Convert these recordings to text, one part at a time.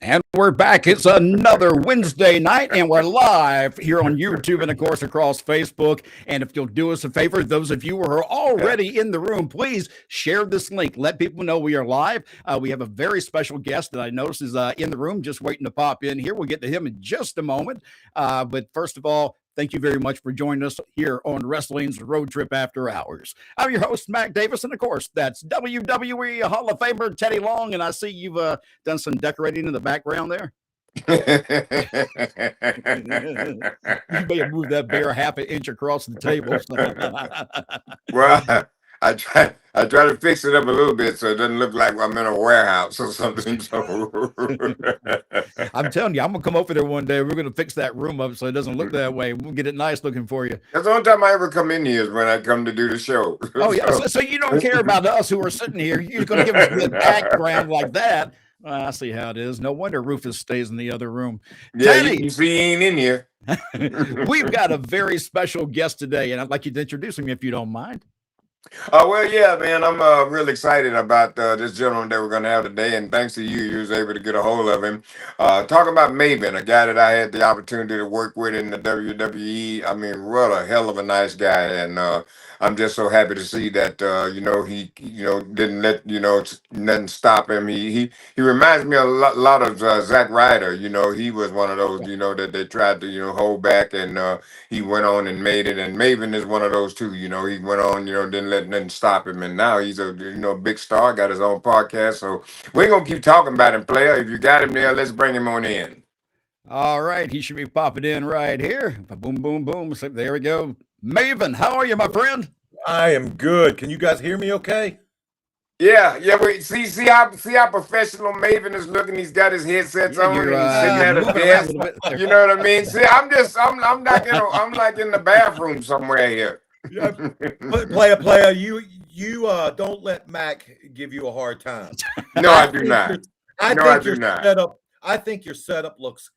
And we're back. It's another Wednesday night, and we're live here on YouTube and, of course, across Facebook. And if you'll do us a favor, those of you who are already in the room, please share this link. Let people know we are live. We have a very special guest that I noticed is in the room, just waiting to pop in here. We'll get to him in just a moment. But first of all, thank you very much for joining us here on Wrestling's Road Trip After Hours. I'm your host, Mac Davis, and of course, that's WWE Hall of Famer Teddy Long, and I see you've done some decorating in the background there. You may have moved that bear half an inch across the table. Well, I try to fix it up a little bit so it doesn't look like I'm in a warehouse or something. So. I'm telling you, I'm gonna come over there one day. We're gonna fix that room up so it doesn't look that way. We'll get it nice looking for you. That's the only time I ever come in here is when I come to do the show. Oh yeah, so you don't care about us who are sitting here. You're gonna give us a good background like that. I see how it is. No wonder Rufus stays in the other room. Yeah, Teddy, you see, he ain't in here. We've got a very special guest today, and I'd like you to introduce him if you don't mind. Well, yeah, man, I'm really excited about this gentleman that we're going to have today, and thanks to you was able to get a hold of him. Talking about Maven, a guy that I had the opportunity to work with in the WWE. I mean, what a hell of a nice guy, and I'm just so happy to see that he didn't let nothing stop him. He reminds me a lot of Zack Ryder. He was one of those that they tried to hold back, and he went on and made it. And Maven is one of those too. He went on, didn't let nothing stop him, and now he's a big star, got his own podcast. So we're gonna keep talking about him, player. If you got him there, let's bring him on in. All right, he should be popping in right here. Boom, boom, boom. So there we go. Maven, how are you, my friend? I am good. Can you guys hear me okay? Yeah. We see how professional Maven is looking. He's got his headsets on. He's sitting at a desk. You know what I mean? See, I'm like in the bathroom somewhere here. Yeah. Player, you don't let Mac give you a hard time. No, I do not. I think your setup looks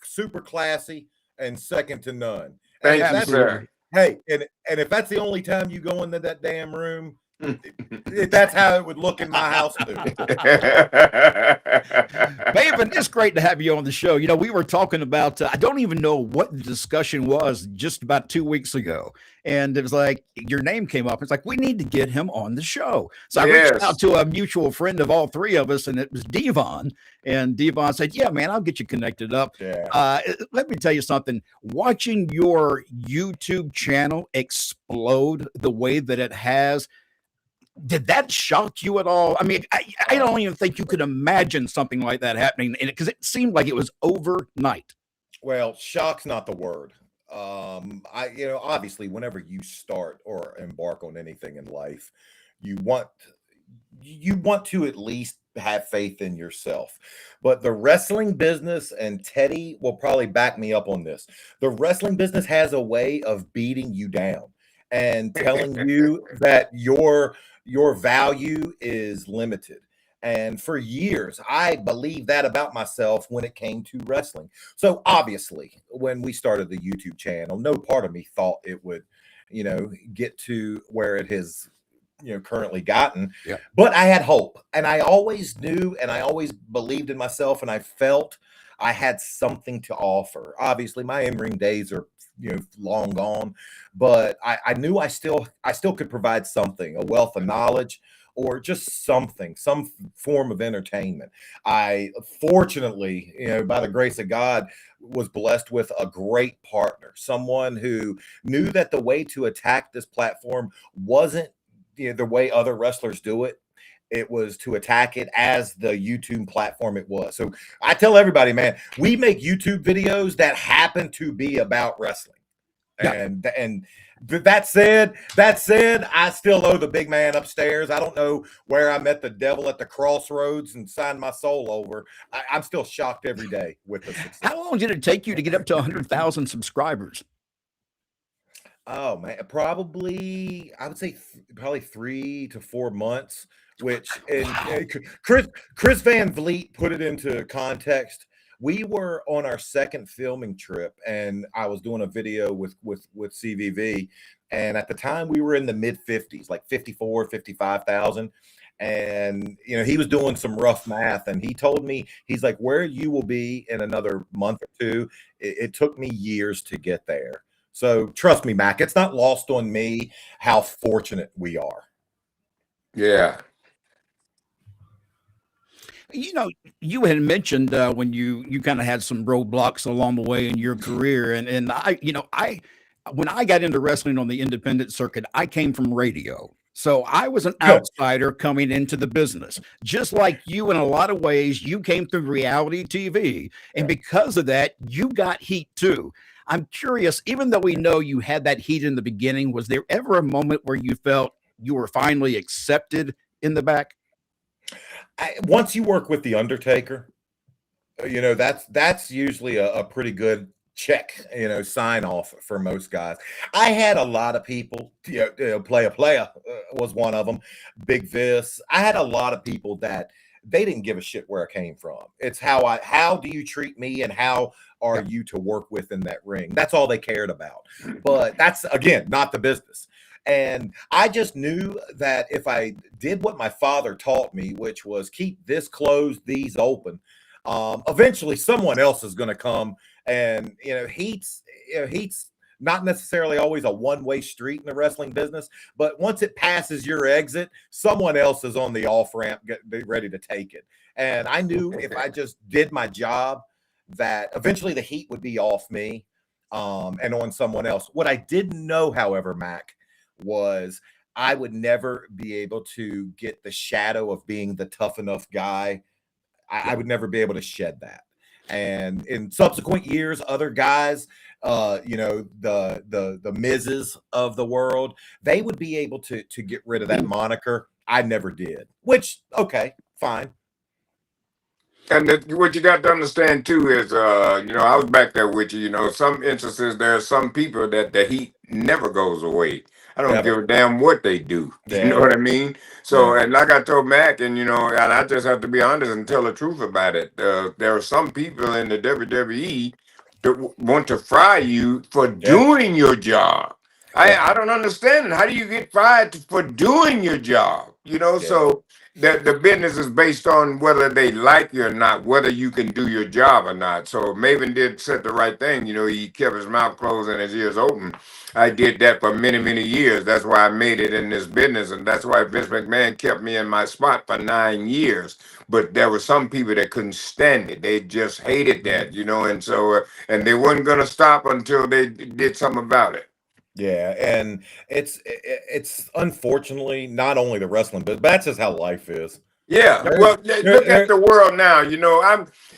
super classy and second to none. Thank you, sir. Hey, and if that's the only time you go into that damn room, that's how it would look in my house too. Maven, it's great to have you on the show. We were talking about, I don't even know what the discussion was just about 2 weeks ago. And it was like, your name came up. It's like, we need to get him on the show. So I reached out to a mutual friend of all three of us, and it was Devon. And Devon said, yeah, man, I'll get you connected up. Yeah. Let me tell you something. Watching your YouTube channel explode the way that it has, did that shock you at all? I mean, I don't even think you could imagine something like that happening, because it seemed like it was overnight. Well, shock's not the word. Obviously, whenever you start or embark on anything in life, you want to at least have faith in yourself. But the wrestling business, and Teddy will probably back me up on this, the wrestling business has a way of beating you down and telling you that your value is limited. And for years, I believed that about myself when it came to wrestling. So obviously, when we started the YouTube channel, no part of me thought it would, get to where it has, currently gotten. Yeah. But I had hope, and I always knew, and I always believed in myself, and I felt I had something to offer. Obviously, my in-ring days are, long gone, but I knew I still could provide something, a wealth of knowledge, or just something, some form of entertainment. I fortunately, by the grace of God, was blessed with a great partner, someone who knew that the way to attack this platform wasn't the way other wrestlers do it. It was to attack it as the YouTube platform it was. So I tell everybody, man, we make YouTube videos that happen to be about wrestling. Yeah. And that said, I still owe the big man upstairs. I don't know where I met the devil at the crossroads and signed my soul over. I'm still shocked every day with the success. How long did it take you to get up to 100,000 subscribers? Oh man, probably I would say probably 3 to 4 months. Which and Chris Van Vliet put it into context. We were on our second filming trip, and I was doing a video with CVV, and at the time we were in the mid 50s, like 54, 55,000. And he was doing some rough math, and he told me, he's like, where you will be in another month or two. It took me years to get there. So trust me, Mac, it's not lost on me how fortunate we are. Yeah. You had mentioned when you kind of had some roadblocks along the way in your career, and I when I got into wrestling on the independent circuit, I came from radio. So I was an outsider coming into the business. Just like you, in a lot of ways, you came through reality TV. And because of that, you got heat too. I'm curious, even though we know you had that heat in the beginning, was there ever a moment where you felt you were finally accepted in the back? Once you work with the Undertaker, that's usually a pretty good check, sign off for most guys. I had a lot of people, Playa was one of them, Big Vis. I had a lot of people that they didn't give a shit where I came from. It's how do you treat me, and how are you to work with in that ring? That's all they cared about. But that's, again, not the business. And I just knew that if I did what my father taught me, which was keep this closed, these open, eventually someone else is going to come. And heat's not necessarily always a one-way street in the wrestling business, but once it passes your exit, someone else is on the off-ramp, ready to take it. And I knew if I just did my job, that eventually the heat would be off me and on someone else. What I didn't know, however, Mac, was I would never be able to get the shadow of being the tough enough guy. I would never be able to shed that. And in subsequent years, other guys, the Miz's of the world, they would be able to get rid of that moniker. I never did, which, okay, fine. And what you got to understand too is, I was back there with you. Some instances there are some people that the heat never goes away. I don't give a damn what they do. You know what I mean? So, and like I told Mac, and and I just have to be honest and tell the truth about it. There are some people in the WWE that want to fry you for doing your job. I don't understand it. How do you get fired for doing your job? So the business is based on whether they like you or not, whether you can do your job or not. So Maven did set the right thing. He kept his mouth closed and his ears open. I did that for many, many years. That's why I made it in this business. And that's why Vince McMahon kept me in my spot for 9 years. But there were some people that couldn't stand it. They just hated that, and so, and they weren't going to stop until they did something about it. Yeah, and it's unfortunately not only the wrestling business, but that's just how life is. Yeah, well, look at the world now.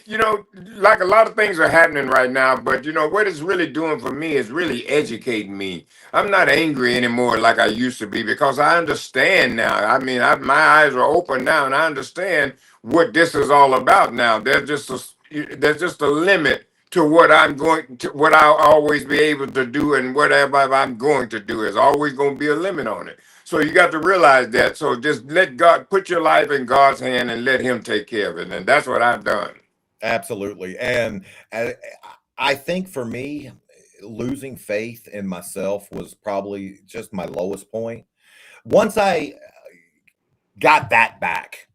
you know, like a lot of things are happening right now, but you know what it's really doing for me is really educating me. I'm not angry anymore like I used to be because I understand now. I mean, my eyes are open now, and I understand what this is all about now. There's just a limit to what I'm going to, what I'll always be able to do, and whatever I'm going to do is always going to be a limit on it. So you got to realize that. So just let God put your life in God's hand and let Him take care of it, and that's what I've done. Absolutely. And I think for me, losing faith in myself was probably just my lowest point. Once I got that back,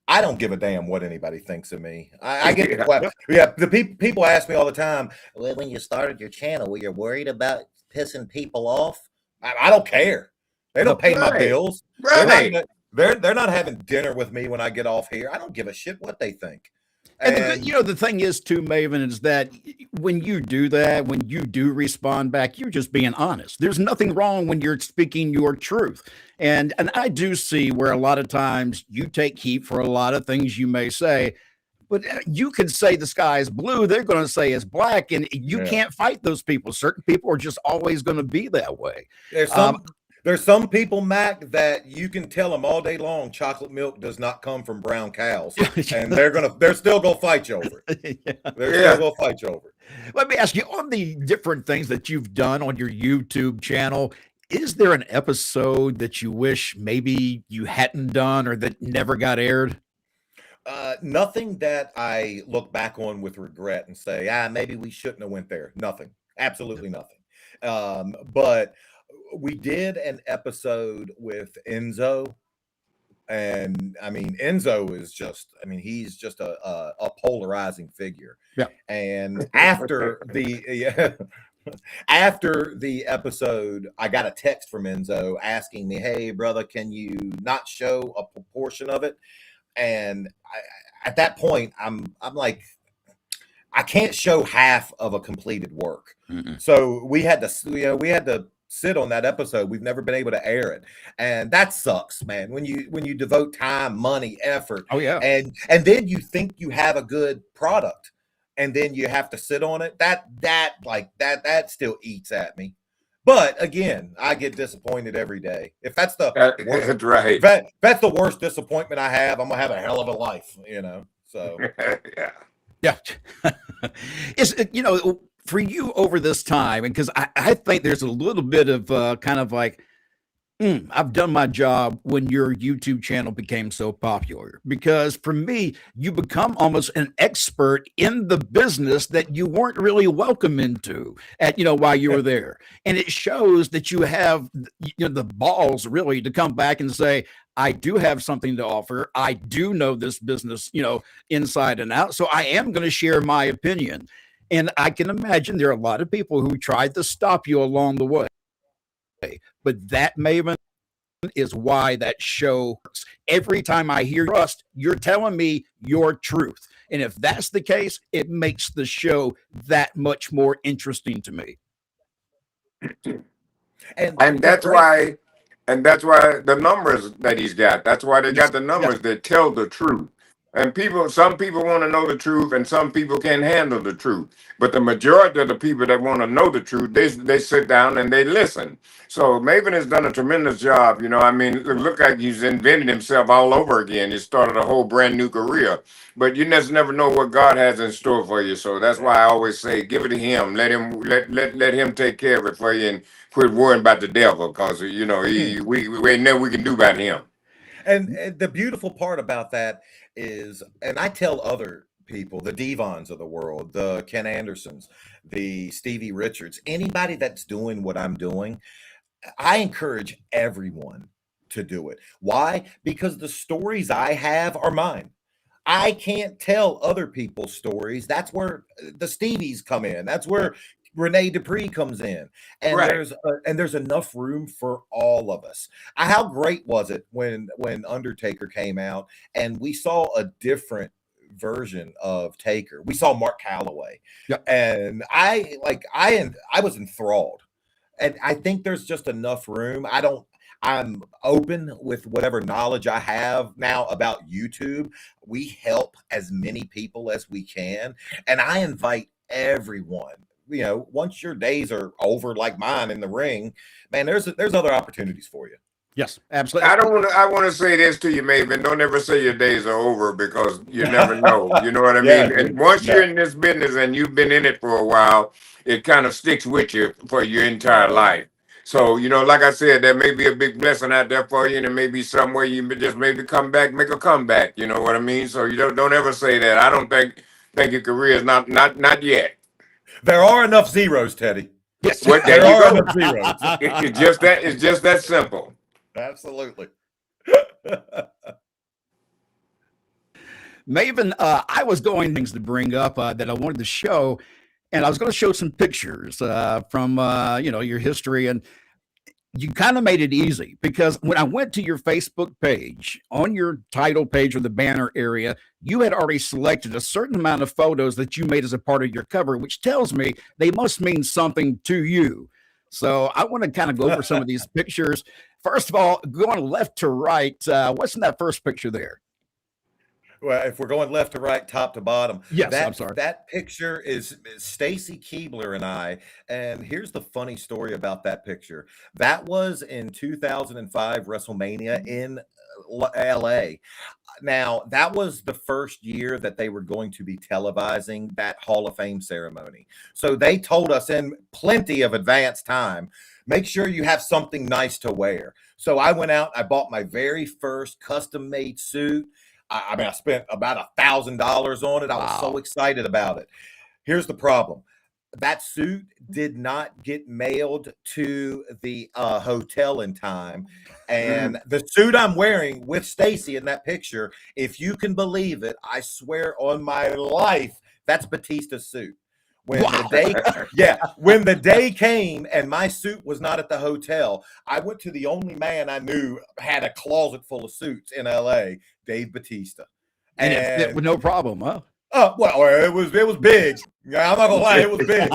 I don't give a damn what anybody thinks of me. I get the people ask me all the time, well, when you started your channel, were you worried about pissing people off? I don't care. They don't pay my bills. Right. They're not having dinner with me when I get off here. I don't give a shit what they think. And you know, the thing is too, Maven, is that when you do that, when you do respond back, you're just being honest. There's nothing wrong when you're speaking your truth. And I do see where a lot of times you take heat for a lot of things you may say, but you could say the sky is blue. They're going to say it's black, and you can't fight those people. Certain people are just always going to be that way. There's some people, Mac, that you can tell them all day long chocolate milk does not come from brown cows, and they're still gonna fight you over it. They're still gonna fight you over it. Let me ask you, on the different things that you've done on your YouTube channel, is there an episode that you wish maybe you hadn't done or that never got aired? Nothing that I look back on with regret and say, maybe we shouldn't have went there. Nothing, absolutely nothing. But we did an episode with Enzo, and I mean, Enzo is just, I mean, he's just a polarizing figure. Yeah. And after after the episode, I got a text from Enzo asking me, hey brother, can you not show a proportion of it? And at that point, I'm like, I can't show half of a completed work. So we had to sit on that episode. We've never been able to air it, and that sucks, man. When you devote time, money, effort, and then you think you have a good product, and then you have to sit on it. That still eats at me. But again, I get disappointed every day. If that's the worst, that's right. if that's the worst disappointment I have, I'm gonna have a hell of a life, you know. So yeah. Is it, you know, for you over this time, and because I think there's a little bit of kind of like, I've done my job when your YouTube channel became so popular. Because for me, you become almost an expert in the business that you weren't really welcome into while you were there. And it shows that you have the balls really to come back and say, I do have something to offer. I do know this business, inside and out. So I am going to share my opinion. And I can imagine there are a lot of people who tried to stop you along the way. But that, Maven, is why that show works. Every time I hear trust, you're telling me your truth. And if that's the case, it makes the show that much more interesting to me. And that's why the numbers that he's got, that's why they got the numbers that tell the truth. And some people want to know the truth, and some people can't handle the truth. But the majority of the people that want to know the truth, they sit down and they listen. So Maven has done a tremendous job. I mean, it looked like he's invented himself all over again. He started a whole brand new career. But you just never know what God has in store for you. So that's why I always say, give it to Him. Let Him take care of it for you, and quit worrying about the devil, because we ain't nothing we can do about him. And the beautiful part about that is, and I tell other people, the Devons of the world, the Ken Andersons, the Stevie Richards, anybody that's doing what I'm doing, I encourage everyone to do it. Why? Because the stories I have are mine. I can't tell other people's stories. That's where the Stevies come in. That's where Rene Dupree comes in, and there's enough room for all of us. How great was it when Undertaker came out and we saw a different version of Taker? We saw Mark Calloway, and I was enthralled. And I think there's just enough room. I'm open with whatever knowledge I have now about YouTube. We help as many people as we can, and I invite everyone. You know, once your days are over, like mine in the ring, man, there's other opportunities for you. Yes, absolutely. I want to say this to you, Maven. Don't ever say your days are over because you never know. You know what I Yeah, mean? And once yeah, you're in this business and you've been in it for a while, it kind of sticks with you for your entire life. So, you know, like I said, there may be a big blessing out there for you, and it may be somewhere you just maybe come back, make a comeback. You know what I mean? So you don't ever say that. I don't think your career is not yet. there are enough zeros, Teddy. Yes. What there There you are go. enough zeros. It's just that simple. Absolutely. Maven, I was going things to bring up that I wanted to show, and I was going to show some pictures from your history, and you kind of made it easy because when I went to your Facebook page, on your title page or the banner area, you had already selected a certain amount of photos that you made as a part of your cover, which tells me they must mean something to you. So I want to kind of go over some of these pictures. First of all, going left to right, what's in that first picture there? Well, if we're going left to right, top to bottom, Yes, I'm sorry. that picture is Stacy Keebler and I. And here's the funny story about that picture. That was in 2005 WrestleMania in LA. Now, that was the first year that they were going to be televising that Hall of Fame ceremony. So they told us in plenty of advance time, make sure you have something nice to wear. So I went out, I bought my very first custom made suit. I mean, I spent about $1,000 on it. I was so excited about it. Here's the problem. That suit did not get mailed to the hotel in time. And the suit I'm wearing with Stacy in that picture, if you can believe it, I swear on my life, that's Batista's suit. When the day came and my suit was not at the hotel, I went to the only man I knew had a closet full of suits in LA, Dave Batista. And it fit with no problem, huh? Oh, well, it was big. Yeah, I'm not gonna lie, it was big.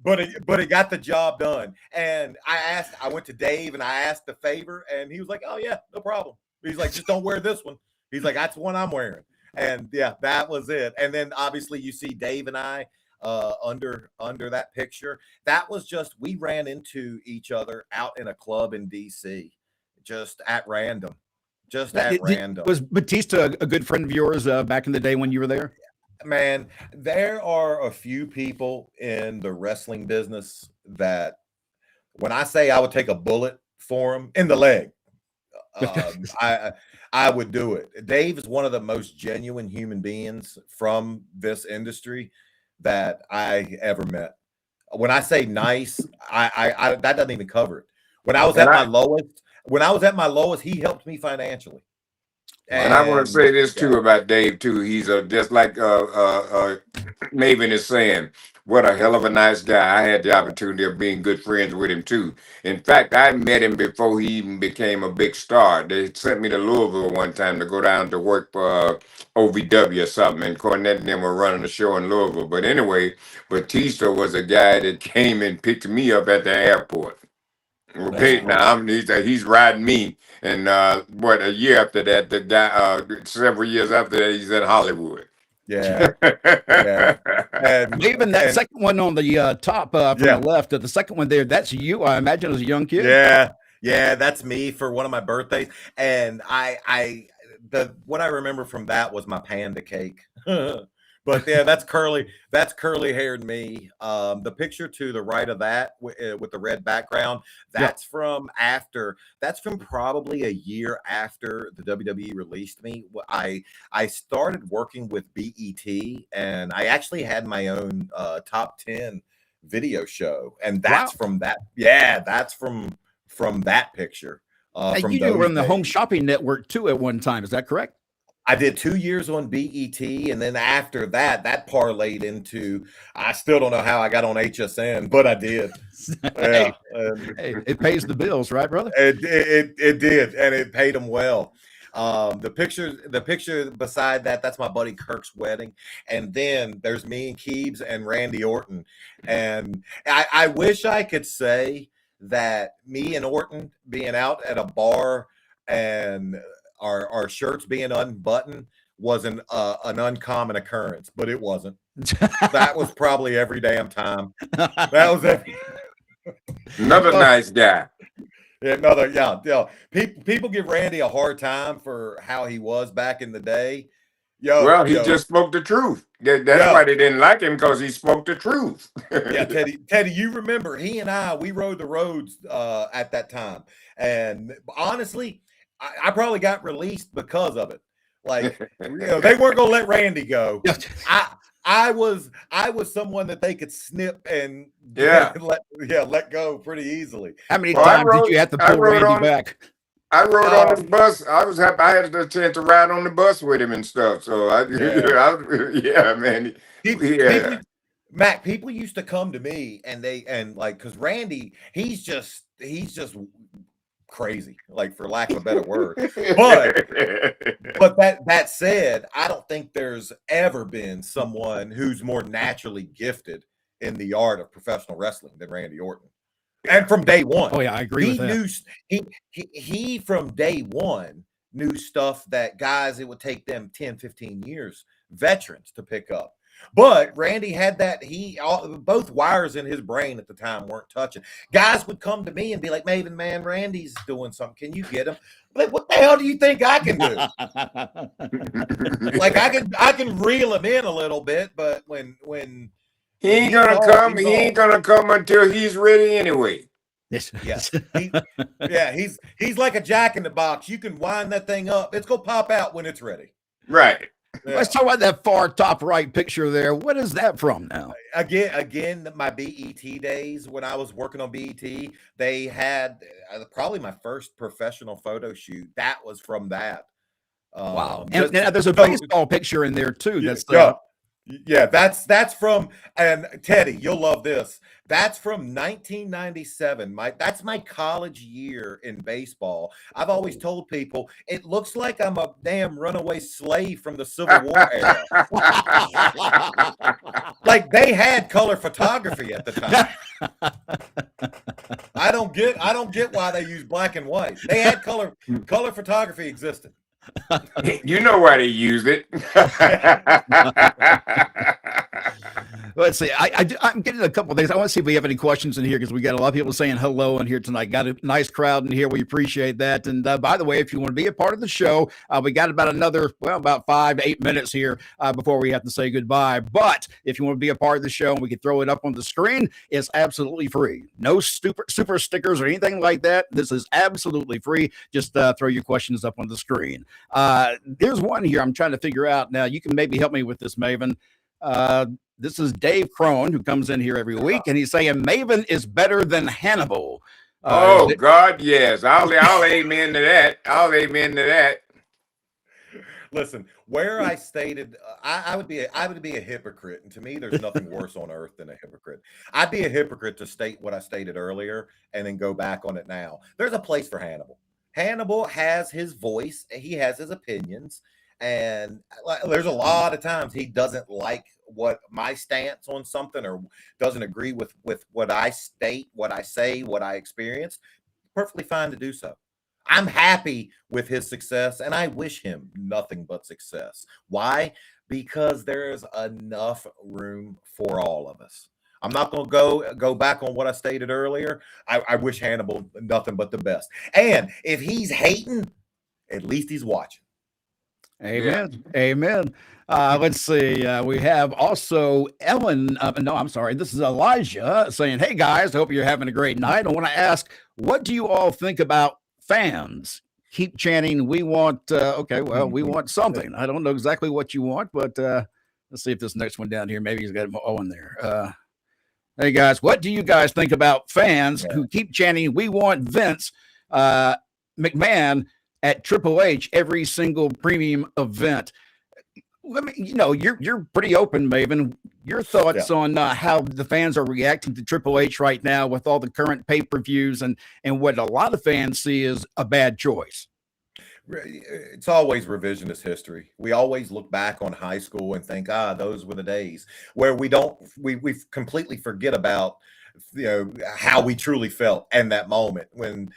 But it got the job done. And I went to Dave and I asked the favor, and he was like, "Oh yeah, no problem." He's like, "Just don't wear this one." He's like, "That's the one I'm wearing." And yeah, that was it. And then obviously you see Dave and I under that picture. That was just, we ran into each other out in a club in DC, just at random. Was Batista a good friend of yours back in the day when you were there? Man, there are a few people in the wrestling business that when I say I would take a bullet for them in the leg, I would do it. Dave is one of the most genuine human beings from this industry that I ever met. When I say nice, I that doesn't even cover it. When I was at my lowest, he helped me financially. And I want to say this too about Dave too. He's just like Maven is saying, what a hell of a nice guy. I had the opportunity of being good friends with him too. In fact, I met him before he even became a big star. They sent me to Louisville one time to go down to work for OVW or something, and Cornette and them were running a show in Louisville. But anyway, Batista was a guy that came and picked me up at the airport. Okay, now he's riding me, and a year after that, the guy, several years after that, he's in Hollywood. Yeah, yeah. And even that second one on the top from the left, the second one there, that's you, I imagine, as a young kid. Yeah, that's me for one of my birthdays, and what I remember from that was my panda cake. But yeah, that's curly haired me. The picture to the right of that with the red background, that's from probably a year after the WWE released me. I started working with BET, and I actually had my own top 10 video show, and that's from that. Yeah, that's from that picture. You were on the Home Shopping Network too at one time. Is that correct? I did 2 years on BET, and then after that parlayed into, I still don't know how I got on HSN, but I did. Hey, it pays the bills, right, brother? It did, and it paid them well. The picture beside that's my buddy Kirk's wedding, and then there's me and Keebs and Randy Orton, and I wish I could say that me and Orton being out at a bar and our shirts being unbuttoned was an uncommon occurrence, but it wasn't. That was probably every damn time. That was every. Another nice guy. Yeah. People give Randy a hard time for how he was back in the day. Well, he just spoke the truth. That's why they didn't like him, because he spoke the truth. Yeah, Teddy, you remember we rode the roads at that time, and honestly, I probably got released because of it. Like, they weren't gonna let Randy go. I was someone that they could snip and let go pretty easily. How many times did you have to pull Randy back? I rode on his bus. I was happy. I had the chance to ride on the bus with him and stuff. So man. Mac, people used to come to me and because Randy, he's just crazy, like, for lack of a better word. But that said, I don't think there's ever been someone who's more naturally gifted in the art of professional wrestling than Randy Orton. And from day one. Oh yeah, I agree with that. He from day one knew stuff that guys, it would take them 10, 15 years, veterans, to pick up. But Randy had that, both wires in his brain at the time weren't touching. Guys would come to me and be like, Maven, man, Randy's doing something. Can you get him? Like, what the hell do you think I can do? Like, I can reel him in a little bit, but when he ain't gonna come until he's ready anyway. Yes. He's like a jack in the box. You can wind that thing up. It's gonna pop out when it's ready. Right. Yeah. Let's talk about that far top right picture there. What is that from now? Again, my BET days when I was working on BET, they had probably my first professional photo shoot. That was from that. Wow. And there's a baseball picture in there too. That's from, and Teddy, you'll love this. That's from 1997. That's my college year in baseball. I've always told people it looks like I'm a damn runaway slave from the Civil War era. Like, they had color photography at the time. I don't get why they use black and white. They had color photography existed. You know why they used it. Let's see. I'm getting a couple of things. I want to see if we have any questions in here, because we got a lot of people saying hello in here tonight. Got a nice crowd in here. We appreciate that. And by the way, if you want to be a part of the show, we got about 5 to 8 minutes here before we have to say goodbye. But if you want to be a part of the show and we can throw it up on the screen, it's absolutely free. No super stickers or anything like that. This is absolutely free. Just throw your questions up on the screen. There's one here I'm trying to figure out. Now, you can maybe help me with this, Maven. This is Dave Crone, who comes in here every week, and he's saying Maven is better than Hannibal. God, yes. I'll amen to that. I'll amen to that. Listen, where I stated I would be a hypocrite, and to me, there's nothing worse on earth than a hypocrite. I'd be a hypocrite to state what I stated earlier and then go back on it now. There's a place for Hannibal. Hannibal has his voice, he has his opinions, and there's a lot of times he doesn't like what my stance on something, or doesn't agree with what I state, what I say, what I experience. Perfectly fine to do so. I'm happy with his success, and I wish him nothing but success. Why? Because there's enough room for all of us. I'm not going to go back on what I stated earlier. I wish Hannibal nothing but the best. And if he's hating, at least he's watching. Amen. Yeah. Amen. Let's see. We have also Ellen. This is Elijah saying, hey, guys, I hope you're having a great night. I want to ask, what do you all think about fans? Keep chanting, we want, we want something. I don't know exactly what you want, but let's see if this next one down here, maybe he's got in there. Hey, guys, what do you guys think about fans who keep chanting, we want Vince McMahon at Triple H every single premium event? I mean, you're pretty open, Maven. Your thoughts on how the fans are reacting to Triple H right now with all the current pay-per-views and what a lot of fans see as a bad choice. It's always revisionist history. We always look back on high school and think, those were the days, where we completely forget about how we truly felt in that moment when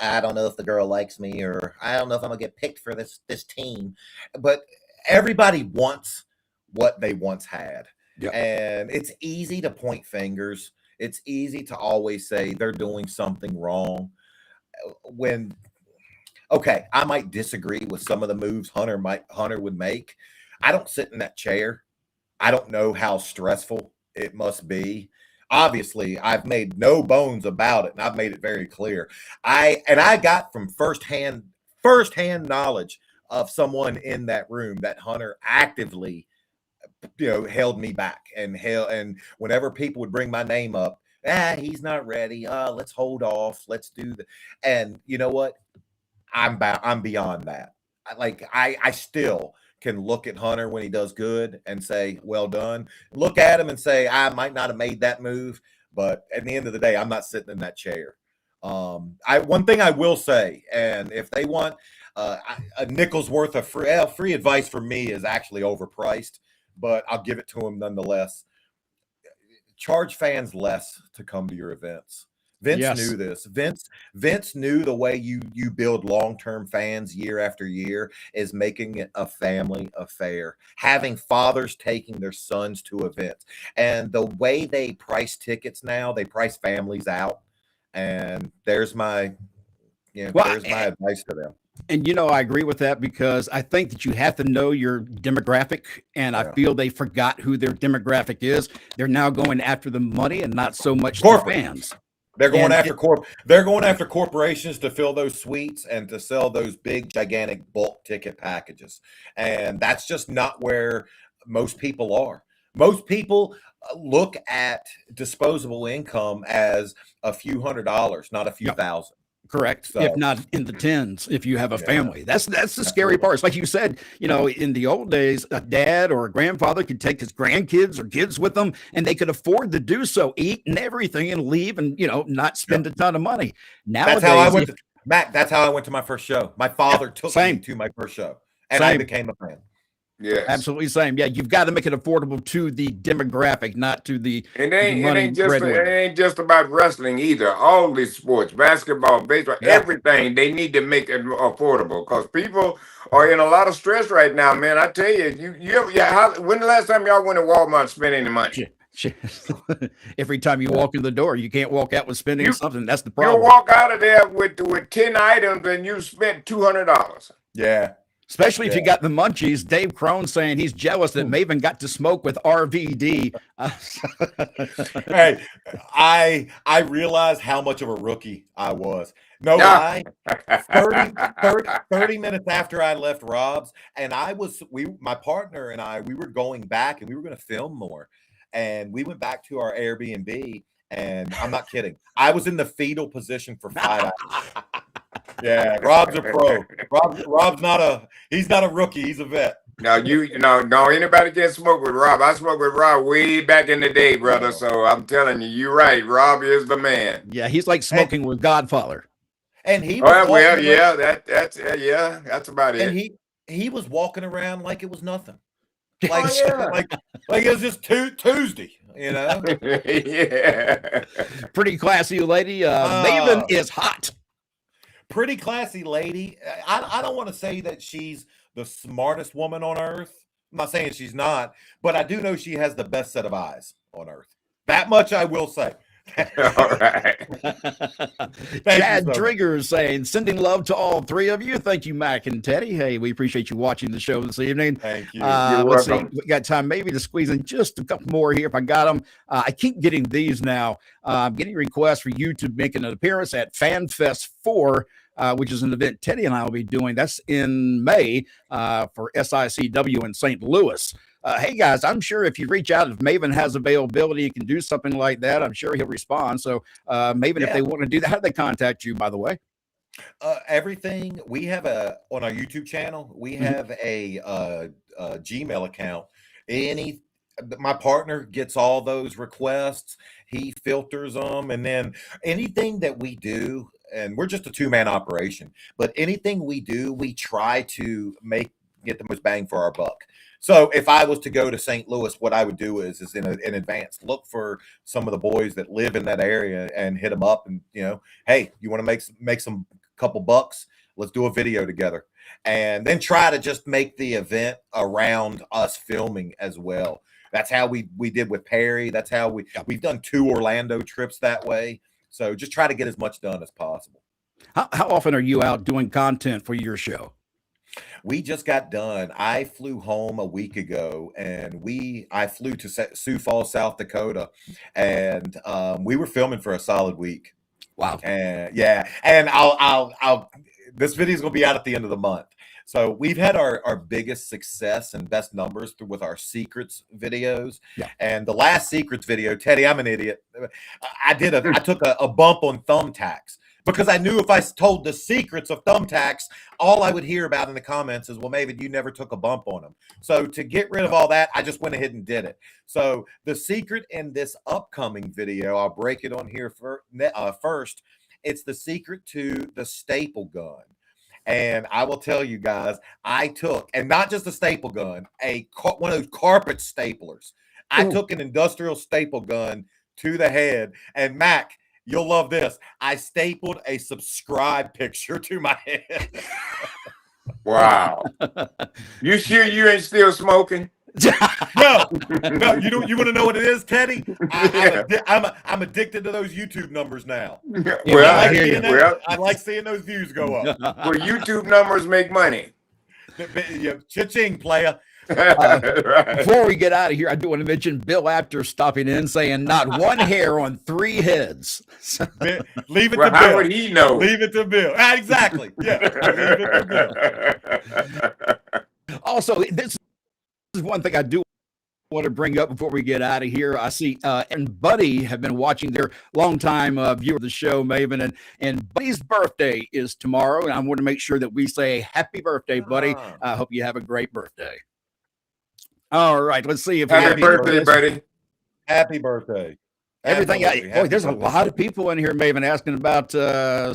I don't know if the girl likes me, or I don't know if I'm gonna get picked for this team. But everybody wants what they once had. Yep. And it's easy to point fingers. It's easy to always say they're doing something wrong. When okay, I might disagree with some of the moves Hunter would make. I don't sit in that chair. I don't know how stressful it must be. Obviously, I've made no bones about it, and I've made it very clear. I got from firsthand knowledge of someone in that room that Hunter actively, held me back, and whenever people would bring my name up, he's not ready. Let's hold off. Let's do the. And you know what? I'm beyond that. I still can look at Hunter when he does good and say, well done. Look at him and say, I might not have made that move, but at the end of the day, I'm not sitting in that chair. One thing I will say, and if they want a nickel's worth of free advice from me is actually overpriced, but I'll give it to them nonetheless. Charge fans less to come to your events. Vince knew this. Vince knew the way you build long-term fans year after year is making it a family affair, having fathers taking their sons to events. And the way they price tickets now, they price families out. And there's my advice to them. And I agree with that, because I think that you have to know your demographic, and I feel they forgot who their demographic is. They're now going after the money and not so much the fans. They're going after corporations to fill those suites and to sell those big, gigantic bulk ticket packages. And that's just not where most people are. Most people look at disposable income as a few $100s, not a few thousand. Correct. So, if not in the tens, if you have a family, that's the scary part. It's like you said, in the old days, a dad or a grandfather could take his grandkids or kids with them, and they could afford to do so, eat and everything, and leave, and not spend a ton of money. Nowadays, that's how I went. Matt, that's how I went to my first show. My father took me to my first show, and I became a fan. Yeah, absolutely same. Yeah, you've got to make it affordable to the demographic, not to the. It ain't just about wrestling either. All these sports, basketball, baseball, everything, they need to make it affordable, because people are in a lot of stress right now, man. I tell you, when the last time y'all went to Walmart and spent any money? Every time you walk in the door, you can't walk out with spending something. That's the problem. You walk out of there with 10 items and you spent $200. Yeah. Especially if you got the munchies. Dave Crone saying he's jealous that Maven got to smoke with RVD. Hey, I realized how much of a rookie I was. No lie. 30 minutes after I left Rob's, and my partner and I, we were going back and we were going to film more. And we went back to our Airbnb, and I'm not kidding, I was in the fetal position for 5 hours. Yeah, Rob's a pro. Rob's he's not a rookie, he's a vet. No, anybody can smoke with Rob. I smoked with Rob way back in the day, brother. So I'm telling you, you're right. Rob is the man. Yeah, he's like smoking with Godfather. And he that's about it. And he was walking around like it was nothing. Like it was just Tuesday, Yeah. Pretty classy lady. Maven is hot. Pretty classy lady. I don't want to say that she's the smartest woman on earth. I'm not saying she's not, but I do know she has the best set of eyes on earth. That much I will say. All right. Chad Drigger is saying, sending love to all three of you. Thank you, Mac and Teddy. Hey, we appreciate you watching the show this evening. Thank you. Let's see. We got time maybe to squeeze in just a couple more here if I got them. I keep getting these now. I'm getting requests for you to make an appearance at FanFest 4, which is an event Teddy and I will be doing. That's in May for SICW in St. Louis. Hey, guys, I'm sure if you reach out, if Maven has availability, you can do something like that. I'm sure he'll respond. So, Maven, if they want to do that, how do they contact you, by the way? Everything. We have on our YouTube channel, we have a Gmail account. My partner gets all those requests. He filters them. And then anything that we do, and we're just a 2-man operation, but anything we do, we try to make get the most bang for our buck. So if I was to go to St. Louis, what I would do is in advance, look for some of the boys that live in that area and hit them up and, hey, you want to make some couple bucks? Let's do a video together. And then try to just make the event around us filming as well. That's how we did with Perry. That's how we've done 2 Orlando trips that way. So just try to get as much done as possible. How often are you out doing content for your show? We just got done. I flew home a week ago, and I flew to Sioux Falls, South Dakota, and we were filming for a solid week. Wow. And yeah, and I'll this video is gonna be out at the end of the month. So we've had our biggest success and best numbers with our secrets videos. Yeah. And the last secrets video, Teddy, I'm an idiot. I took a bump on thumbtacks because I knew if I told the secrets of thumbtacks, all I would hear about in the comments is, well, Maven, you never took a bump on them. So to get rid of all that, I just went ahead and did it. So the secret in this upcoming video, I'll break it on here first. It's the secret to the staple gun. And I will tell you guys, I took, and not just a staple gun, one of those carpet staplers. I took an industrial staple gun to the head. And Mac, you'll love this. I stapled a subscribe picture to my head. Wow. You sure you ain't still smoking? No. You want to know what it is, Teddy? I'm addicted to those YouTube numbers now. Well, I hear you. I like seeing those views go up. Well, YouTube numbers make money. Cha-ching, playa. Right. Before we get out of here, I do want to mention Bill Apter stopping in saying not one hair on 3 heads. Leave it Well, to how Bill. would he know? Leave it to Bill. Exactly. Yeah. Leave it to Bill. Also, this is one thing I do want to bring up before we get out of here. I see and Buddy have been watching, their longtime viewer of the show, Maven, and Buddy's birthday is tomorrow, and I want to make sure that we say happy birthday, Buddy. I hope you have a great birthday. All right, let's see if Happy birthday, buddy. Happy birthday. Everything. There's a lot of people in here, Maven, asking about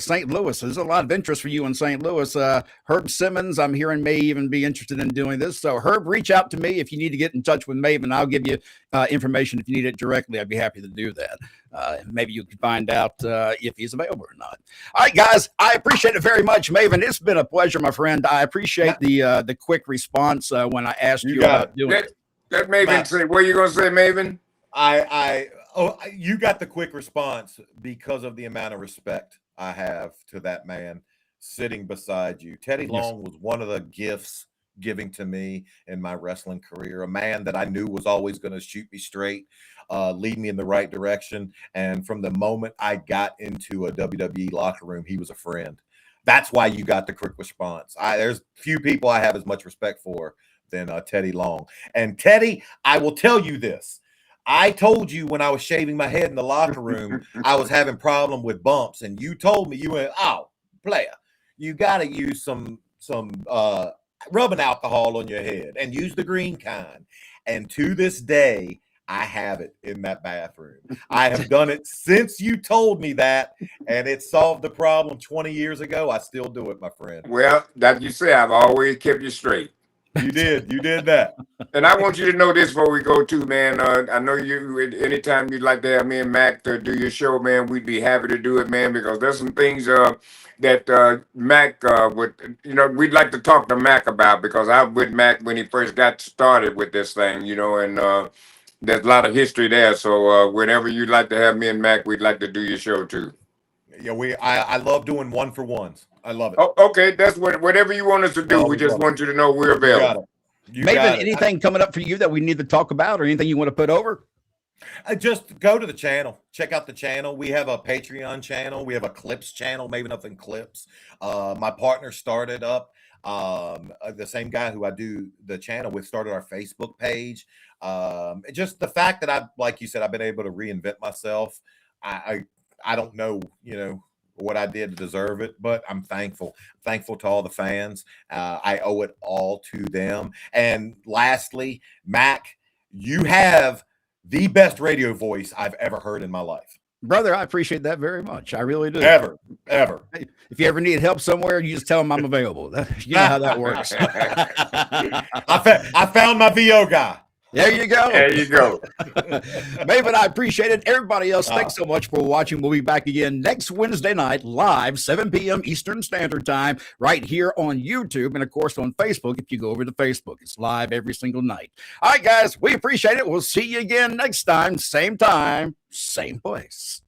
St. Louis. There's a lot of interest for you in St. Louis. Herb Simmons, I'm hearing, may even be interested in doing this. So, Herb, reach out to me if you need to get in touch with Maven. I'll give you information if you need it directly. I'd be happy to do that. Maybe you can find out if he's available or not. All right, guys, I appreciate it very much, Maven. It's been a pleasure, my friend. I appreciate the quick response when I asked you about doing it. Let Maven say, what are you going to say, Maven? You got the quick response because of the amount of respect I have to that man sitting beside you. Teddy Long was one of the gifts giving to me in my wrestling career, a man that I knew was always going to shoot me straight, lead me in the right direction. And from the moment I got into a WWE locker room, he was a friend. That's why you got the quick response. There's few people I have as much respect for than Teddy Long. And Teddy, I will tell you this. I told you when I was shaving my head in the locker room, I was having problem with bumps, and you told me, you went, "Oh, player, you got to use some rubbing alcohol on your head and use the green kind." And to this day, I have it in that bathroom. I have done it since you told me that, and it solved the problem 20 years ago. I still do it, my friend. Well, that you say, I've always kept you straight. You did that. And I want you to know this before we go too, man. I know you, anytime you'd like to have me and Mac to do your show, man, we'd be happy to do it, man, because there's some things that Mac would, we'd like to talk to Mac about, because I was with Mac when he first got started with this thing, and there's a lot of history there. So whenever you'd like to have me and Mac, we'd like to do your show too. Yeah, I love doing 1-for-1s. I love it. Oh, okay, that's whatever you want us to do. We just want you to know we're available. Maven, anything coming up for you that we need to talk about, or anything you want to put over? Just go to the channel. Check out the channel. We have a Patreon channel. We have a Clips channel, Maven Nothing Clips. My partner started up, the same guy who I do the channel with, started our Facebook page. Just the fact that like you said, I've been able to reinvent myself. I don't know, what I did to deserve it, but I'm thankful to all the fans. I owe it all to them. And lastly, Mac, you have the best radio voice I've ever heard in my life. Brother, I appreciate that very much. I really do. Ever. If you ever need help somewhere, you just tell them I'm available. You know how that works. I found my VO guy. There you go. There you go. Maven, I appreciate it. Everybody else, thanks so much for watching. We'll be back again next Wednesday night, live, 7 p.m. Eastern Standard Time, right here on YouTube. And, of course, on Facebook, if you go over to Facebook. It's live every single night. All right, guys, we appreciate it. We'll see you again next time, same place.